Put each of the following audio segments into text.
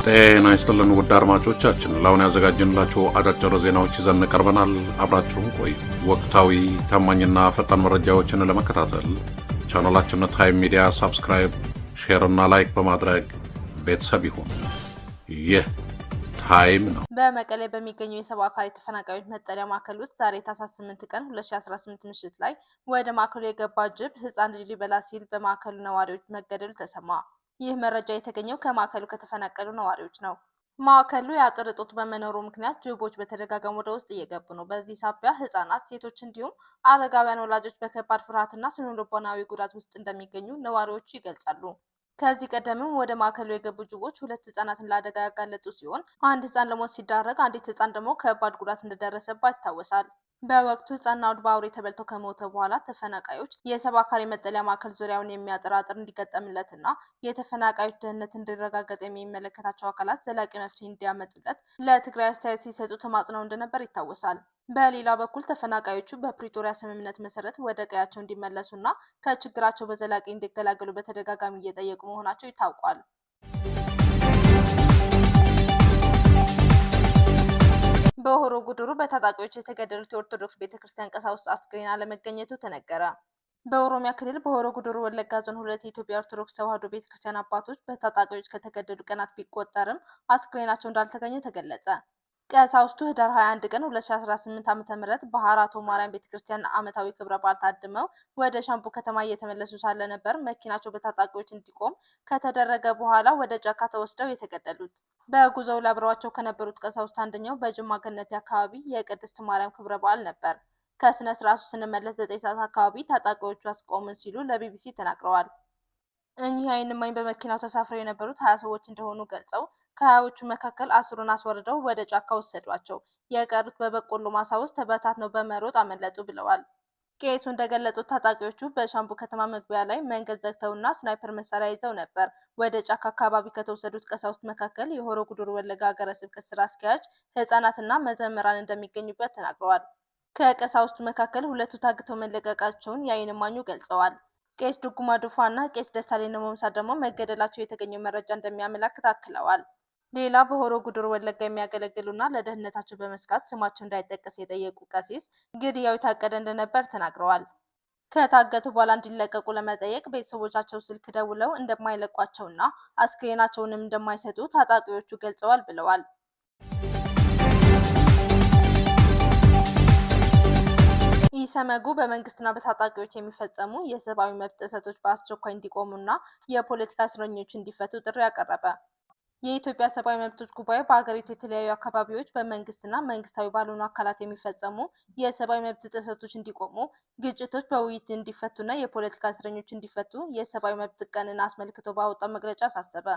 ጤና ይስጥልን ውድ አድማጮቻችን፣ ለአሁን ያዘጋጀንላችሁ አጫጭር ዜናዎች ይዘን ቀርበናል። አብራችሁን ቆዩ። ወቅታዊ ታማኝና ፈጣን መረጃዎችን ለመከታተል ቻናላችንን ታይም ሚዲያ ሰብስክራይብ፣ ሼር እና ላይክ በማድረግ ቤተሰብ ይሁን። ይህ ታይም ነው። በመቀሌ በሚገኘው የሰብአዊ አካል ተፈናቃዮች መጠለያ ማዕከል ውስጥ ዛሬ ታህሳስ 8 ቀን 2018 ምሽት ላይ ወደ ማዕከሉ የገባ ጅብ ህፃን ልጅ ሊበላ ሲል በማዕከሉ ነዋሪዎች መገደሉ ተሰማ። ይህ መረጃ የተገኘው ከማዕከሉ ከተፈናቀሉ ነዋሪዎች ነው። ማዕከሉ የአጥር እጦት በመኖሩ ምክንያት ጅቦች በተደጋጋሚ ወደ ውስጥ እየገቡ ነው። በዚህ ሳቢያ ህፃናት፣ ሴቶች እንዲሁም አረጋውያን ወላጆች በከባድ ፍርሃትና ስነ-ልቦናዊ ጉዳት ውስጥ እንደሚገኙ ነዋሪዎቹ ይገልጻሉ። ከዚህ ቀደምም ወደ ማዕከሉ የገቡ ጅቦች ሁለት ህፃናትን ለአደጋ ያጋለጡ ሲሆን አንድ ህፃን ለሞት ሲዳረግ አንዲት ህፃን ደግሞ ከባድ ጉዳት እንደደረሰባት ይታወሳል። በወቅቱ ህፃን ናውድ በአውሬ ተበልቶ ከሞተ በኋላ ተፈናቃዮች የሰብአዊ አካል መጠለያ ማዕከል ዙሪያውን የሚያጥር አጥር እንዲገጠምለትና የተፈናቃዮች ደህንነት እንዲረጋገጥ የሚመለከታቸው አካላት ዘላቂ መፍትሄ እንዲያመጡለት ለትግራይ አስተያየት ሲሰጡ ተማጽነው እንደነበር ይታወሳል። በሌላ በኩል ተፈናቃዮቹ በፕሪቶሪያ ስምምነት መሰረት ወደ ቀያቸው እንዲመለሱና ከችግራቸው በዘላቂ እንዲገላገሉ በተደጋጋሚ እየጠየቁ መሆናቸው ይታወቃል። በሆሮ ጉዱሩ በታጣቂዎች የተገደሉት የኦርቶዶክስ ቤተክርስቲያን ቀሳውስት አስክሬን አለመገኘቱ ተነገረ። በኦሮሚያ ክልል በሆሮ ጉዱሩ ወለጋ ዞን 2 የኢትዮጵያ ኦርቶዶክስ ተዋሕዶ ቤተክርስቲያን አባቶች በታጣቂዎች ከተገደሉ ቀናት ቢቆጠርም አስክሬናቸው እንዳልተገኘ ተገለጸ። ቀሳውስቱ ህዳር 21 ቀን 2018 ዓ.ም በሐራቶ ማርያም ቤተክርስቲያን ዓመታዊ ክብረ በዓል ታድመው ወደ ሻምቡ ከተማ እየተመለሱ ሳለ ነበር መኪናቸው በታጣቂዎች እንዲቆም ከተደረገ በኋላ ወደ ጫካ ተወስደው የተገደሉት። በጉዞው አብረዋቸው ከነበሩት ቀሳውስት አንደኛው በጅማ ገነቴ አካባቢ የቅድስት ማርያም ክብረ በዓል ነበር። ከስነ ስርዓቱ ስንመለስ 9 ሰዓት አካባቢ ታጣቂዎቹ አስቆሙን ሲሉ ለቢቢሲ ተናግረዋል። እኚህ የዓይን እማኝ በመኪናው ተሳፍረው የነበሩት 20 ሰዎች እንደሆኑ ገልጸው ከሀያዎቹ መካከል 10ሩን አስወርደው ወደ ጫካ ወሰዷቸው። የቀሩት በበቆሎ ማሳ ውስጥ ተበታትነው በመሮጥ አመለጡ ብለዋል። ቄሱ እንደገለጹት ታጣቂዎቹ በሻምቡ ከተማ መግቢያ ላይ መንገድ ዘግተውና ስናይፐር መሳሪያ ይዘው ነበር። ወደ ጫካ አካባቢ ከተወሰዱት ቀሳውስት መካከል የሆሮ ጉዱሩ ወለጋ ሀገረ ስብከት ስራ አስኪያጅ፣ ህጻናትና መዘምራን እንደሚገኙበት ተናግረዋል። ከቀሳውስቱ መካከል ሁለቱ ታግተው መለቀቃቸውን የዓይን እማኙ ገልጸዋል። ቄስ ዱጉማ ዱፋና ቄስ ደሳሌ ነሞምሳ ደግሞ መገደላቸው የተገኘው መረጃ እንደሚያመለክት አክለዋል። ሌላ በሆሮ ጉዱሩ ወለጋ የሚያገለግሉና ለደህንነታቸው በመስጋት ስማቸው እንዳይጠቀስ የጠየቁ ቀሲስ ግድያው የታቀደ እንደነበር ተናግረዋል። ከታገቱ በኋላ እንዲለቀቁ ለመጠየቅ ቤተሰቦቻቸው ስልክ ደውለው እንደማይለቋቸውና አስክሬናቸውንም እንደማይሰጡ ታጣቂዎቹ ገልጸዋል ብለዋል። ኢሰመጉ በመንግስትና በታጣቂዎች የሚፈጸሙ የሰብአዊ መብት ጥሰቶች በአስቸኳይ እንዲቆሙና የፖለቲካ እስረኞች እንዲፈቱ ጥሪ አቀረበ። የኢትዮጵያ ሰብአዊ መብቶች ጉባኤ በሀገሪቱ የተለያዩ አካባቢዎች በመንግስትና መንግስታዊ ባልሆኑ አካላት የሚፈጸሙ የሰብአዊ መብት ጥሰቶች እንዲቆሙ፣ ግጭቶች በውይይት እንዲፈቱና የፖለቲካ እስረኞች እንዲፈቱ የሰብአዊ መብት ቀንን አስመልክቶ ባወጣው መግለጫ አሳሰበ።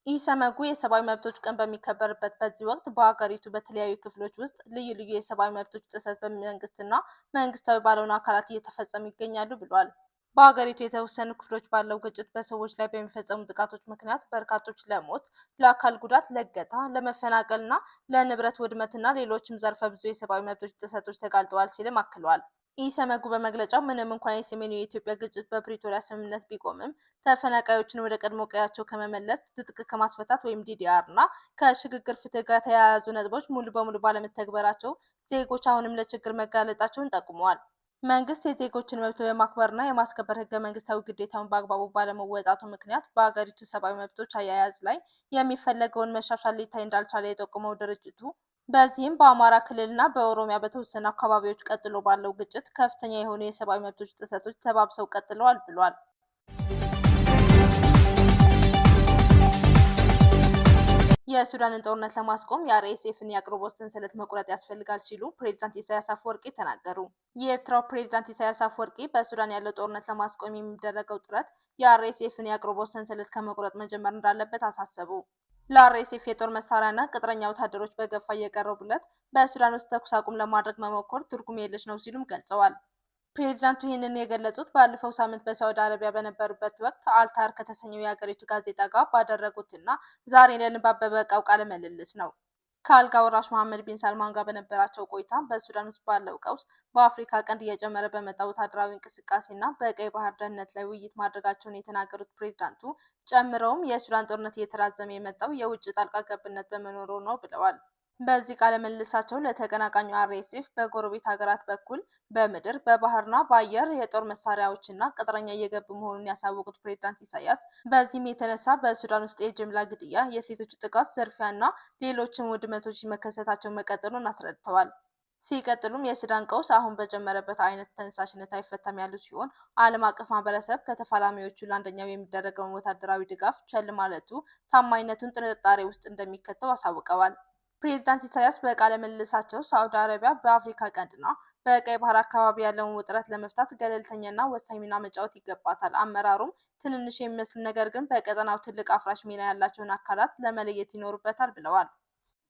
ኢሰመጉ የሰብአዊ መብቶች ቀን በሚከበርበት በዚህ ወቅት በሀገሪቱ በተለያዩ ክፍሎች ውስጥ ልዩ ልዩ የሰብአዊ መብቶች ጥሰት በመንግስትና መንግስታዊ ባልሆኑ አካላት እየተፈጸሙ ይገኛሉ ብሏል። በሀገሪቱ የተወሰኑ ክፍሎች ባለው ግጭት በሰዎች ላይ በሚፈጸሙ ጥቃቶች ምክንያት በርካቶች ለሞት፣ ለአካል ጉዳት፣ ለእገታ፣ ለመፈናቀልና ለንብረት ውድመትና ሌሎችም ዘርፈ ብዙ የሰብአዊ መብቶች ጥሰቶች ተጋልጠዋል ሲልም አክሏል። ኢሰመጉ በመግለጫው ምንም እንኳን የሰሜኑ የኢትዮጵያ ግጭት በፕሪቶሪያ ስምምነት ቢቆምም ተፈናቃዮችን ወደ ቀድሞ ቀያቸው ከመመለስ፣ ትጥቅ ከማስፈታት ወይም ዲዲአር እና ከሽግግር ፍትህ ጋር ተያያዙ ነጥቦች ሙሉ በሙሉ ባለመተግበራቸው ዜጎች አሁንም ለችግር መጋለጣቸውን ጠቁመዋል። መንግስት የዜጎችን መብት በማክበርና የማስከበር ህገ መንግስታዊ ግዴታውን በአግባቡ ባለመወጣቱ ምክንያት በሀገሪቱ ሰብአዊ መብቶች አያያዝ ላይ የሚፈለገውን መሻሻል ሊታይ እንዳልቻለ የጠቆመው ድርጅቱ በዚህም በአማራ ክልልና በኦሮሚያ በተወሰኑ አካባቢዎች ቀጥሎ ባለው ግጭት ከፍተኛ የሆኑ የሰብአዊ መብቶች ጥሰቶች ተባብሰው ቀጥለዋል ብሏል። የሱዳንን ጦርነት ለማስቆም የአርኤስኤፍን የአቅርቦት ሰንሰለት መቁረጥ ያስፈልጋል ሲሉ ፕሬዝዳንት ኢሳያስ አፈወርቂ ተናገሩ። የኤርትራው ፕሬዝዳንት ኢሳያስ አፈወርቂ በሱዳን ያለው ጦርነት ለማስቆም የሚደረገው ጥረት የአርኤስኤፍን የአቅርቦት ሰንሰለት ከመቁረጥ መጀመር እንዳለበት አሳሰቡ። ለአርኤስኤፍ የጦር መሳሪያና ቅጥረኛ ወታደሮች በገፋ እየቀረቡለት በሱዳን ውስጥ ተኩስ አቁም ለማድረግ መሞከር ትርጉም የለሽ ነው ሲሉም ገልጸዋል። ፕሬዝዳንቱ ይህንን የገለጹት ባለፈው ሳምንት በሳውዲ አረቢያ በነበሩበት ወቅት አልታር ከተሰኘው የሀገሪቱ ጋዜጣ ጋር ባደረጉትና ዛሬ ለንባብ በበቃው ቃለ ምልልስ ነው። ከአልጋ ወራሽ መሐመድ ቢን ሰልማን ጋር በነበራቸው ቆይታ በሱዳን ውስጥ ባለው ቀውስ፣ በአፍሪካ ቀንድ እየጨመረ በመጣ ወታደራዊ እንቅስቃሴና በቀይ ባህር ደህንነት ላይ ውይይት ማድረጋቸውን የተናገሩት ፕሬዝዳንቱ ጨምረውም የሱዳን ጦርነት እየተራዘመ የመጣው የውጭ ጣልቃ ገብነት በመኖሩ ነው ብለዋል። በዚህ ቃለ ምልልሳቸው ለተቀናቃኙ አርኤስኤፍ በጎረቤት ሀገራት በኩል በምድር በባህርና በአየር የጦር መሳሪያዎችና ቅጥረኛ እየገቡ መሆኑን ያሳወቁት ፕሬዝዳንት ኢሳያስ በዚህም የተነሳ በሱዳን ውስጥ የጅምላ ግድያ፣ የሴቶች ጥቃት፣ ዝርፊያና ሌሎችም ውድመቶች መከሰታቸው መቀጠሉን አስረድተዋል። ሲቀጥሉም የሱዳን ቀውስ አሁን በጀመረበት አይነት ተነሳሽነት አይፈታም ያሉ ሲሆን ዓለም አቀፍ ማህበረሰብ ከተፋላሚዎቹ ለአንደኛው የሚደረገውን ወታደራዊ ድጋፍ ቸል ማለቱ ታማኝነቱን ጥርጣሬ ውስጥ እንደሚከተው አሳውቀዋል። ፕሬዝዳንት ኢሳያስ በቃለ ምልልሳቸው ሳዑዲ አረቢያ በአፍሪካ ቀንድና በቀይ ባህር አካባቢ ያለውን ውጥረት ለመፍታት ገለልተኛና ወሳኝ ሚና መጫወት ይገባታል፣ አመራሩም ትንንሽ የሚመስሉ ነገር ግን በቀጠናው ትልቅ አፍራሽ ሚና ያላቸውን አካላት ለመለየት ይኖርበታል ብለዋል።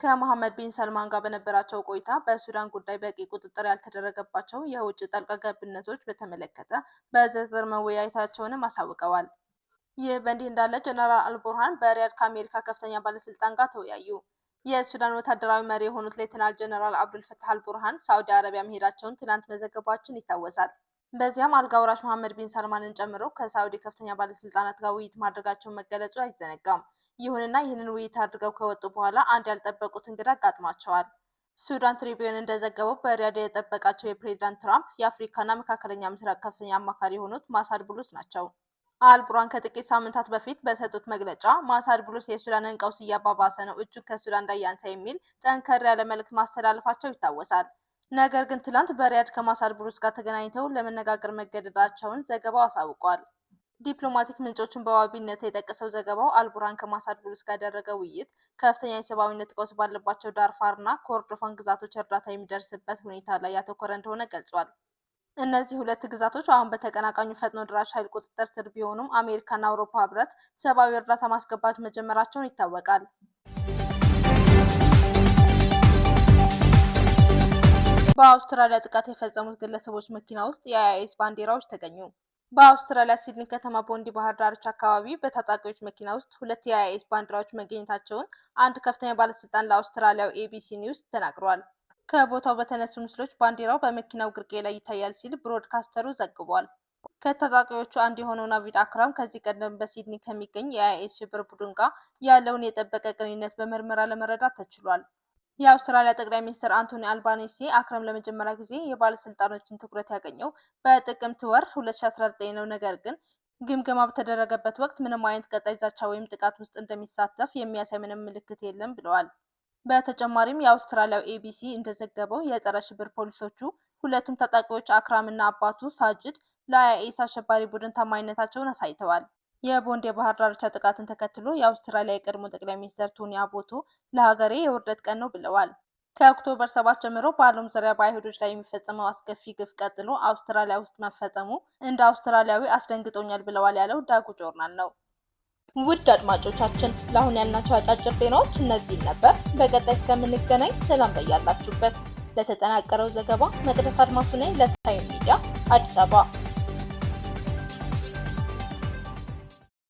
ከመሐመድ ቢን ሰልማን ጋር በነበራቸው ቆይታ በሱዳን ጉዳይ በቂ ቁጥጥር ያልተደረገባቸው የውጭ ጣልቃ ገብነቶች በተመለከተ በዝርዝር መወያየታቸውንም አሳውቀዋል። ይህ በእንዲህ እንዳለ ጀነራል አልቡርሃን በሪያድ ከአሜሪካ ከፍተኛ ባለስልጣን ጋር ተወያዩ። የሱዳን ወታደራዊ መሪ የሆኑት ሌተናል ጀነራል አብዱልፈታህ አልቡርሃን ሳዑዲ አረቢያ መሄዳቸውን ትናንት መዘገባችን ይታወሳል። በዚያም አልጋ ወራሽ መሐመድ ቢን ሰልማንን ጨምሮ ከሳዑዲ ከፍተኛ ባለስልጣናት ጋር ውይይት ማድረጋቸውን መገለጹ አይዘነጋም። ይሁንና ይህንን ውይይት አድርገው ከወጡ በኋላ አንድ ያልጠበቁት እንግዳ አጋጥሟቸዋል። ሱዳን ትሪቢዩን እንደዘገበው በሪያድ የጠበቃቸው የፕሬዝዳንት ትራምፕ የአፍሪካና መካከለኛ ምስራቅ ከፍተኛ አማካሪ የሆኑት ማሳድ ቡሉስ ናቸው። አልቡርሃን ከጥቂት ሳምንታት በፊት በሰጡት መግለጫ ማሳድ ቡሉስ የሱዳንን ቀውስ እያባባሰ ነው፣ እጁን ከሱዳን እንዳያንሳ የሚል ጠንከር ያለ መልእክት ማስተላለፋቸው ይታወሳል። ነገር ግን ትላንት በሪያድ ከማሳድ ቡሉስ ጋር ተገናኝተው ለመነጋገር መገደዳቸውን ዘገባው አሳውቋል። ዲፕሎማቲክ ምንጮችን በዋቢነት የጠቀሰው ዘገባው አልቡርሃን ከማሳድ ቡሉስ ጋር ያደረገው ውይይት ከፍተኛ የሰብአዊነት ቀውስ ባለባቸው ዳርፋርና ኮርዶፋን ግዛቶች እርዳታ የሚደርስበት ሁኔታ ላይ ያተኮረ እንደሆነ ገልጿል። እነዚህ ሁለት ግዛቶች አሁን በተቀናቃኙ ፈጥኖ ድራሽ ኃይል ቁጥጥር ስር ቢሆኑም አሜሪካና አውሮፓ ህብረት ሰብአዊ እርዳታ ማስገባት መጀመራቸውን ይታወቃል። በአውስትራሊያ ጥቃት የፈጸሙት ግለሰቦች መኪና ውስጥ የአይኤስ ባንዲራዎች ተገኙ። በአውስትራሊያ ሲድኒ ከተማ ቦንዲ ባህር ዳርቻ አካባቢ በታጣቂዎች መኪና ውስጥ ሁለት የአይኤስ ባንዲራዎች መገኘታቸውን አንድ ከፍተኛ ባለስልጣን ለአውስትራሊያው ኤቢሲ ኒውስ ተናግረዋል። ከቦታው በተነሱ ምስሎች ባንዲራው በመኪናው ግርጌ ላይ ይታያል ሲል ብሮድካስተሩ ዘግቧል። ከታጣቂዎቹ አንዱ የሆነው ናቪድ አክራም ከዚህ ቀደም በሲድኒ ከሚገኝ የአይኤስ ሽብር ቡድን ጋር ያለውን የጠበቀ ግንኙነት በምርመራ ለመረዳት ተችሏል። የአውስትራሊያ ጠቅላይ ሚኒስትር አንቶኒ አልባኒሲ አክረም ለመጀመሪያ ጊዜ የባለስልጣኖችን ትኩረት ያገኘው በጥቅምት ወር 2019 ነው። ነገር ግን ግምገማ በተደረገበት ወቅት ምንም አይነት ቀጣይ ዛቻ ወይም ጥቃት ውስጥ እንደሚሳተፍ የሚያሳይ ምንም ምልክት የለም ብለዋል። በተጨማሪም የአውስትራሊያው ኤቢሲ እንደዘገበው የጸረ ሽብር ፖሊሶቹ ሁለቱም ታጣቂዎች አክራምና አባቱ ሳጅድ ለአይኤስ አሸባሪ ቡድን ታማኝነታቸውን አሳይተዋል። የቦንድ የባህር ዳርቻ ጥቃትን ተከትሎ የአውስትራሊያ የቀድሞ ጠቅላይ ሚኒስትር ቶኒ አቦቶ ለሀገሬ የውርደት ቀን ነው ብለዋል። ከኦክቶበር 7 ጀምሮ በዓለም ዙሪያ በአይሁዶች ላይ የሚፈጸመው አስከፊ ግፍ ቀጥሎ አውስትራሊያ ውስጥ መፈጸሙ እንደ አውስትራሊያዊ አስደንግጦኛል ብለዋል ያለው ዳጉ ጆርናል ነው። ውድ አድማጮቻችን ለአሁን ያልናቸው አጫጭር ዜናዎች እነዚህ ነበር። በቀጣይ እስከምንገናኝ ሰላም በያላችሁበት። ለተጠናቀረው ዘገባ መቅደስ አድማሱ ነኝ ለታይም ሚዲያ አዲስ አበባ።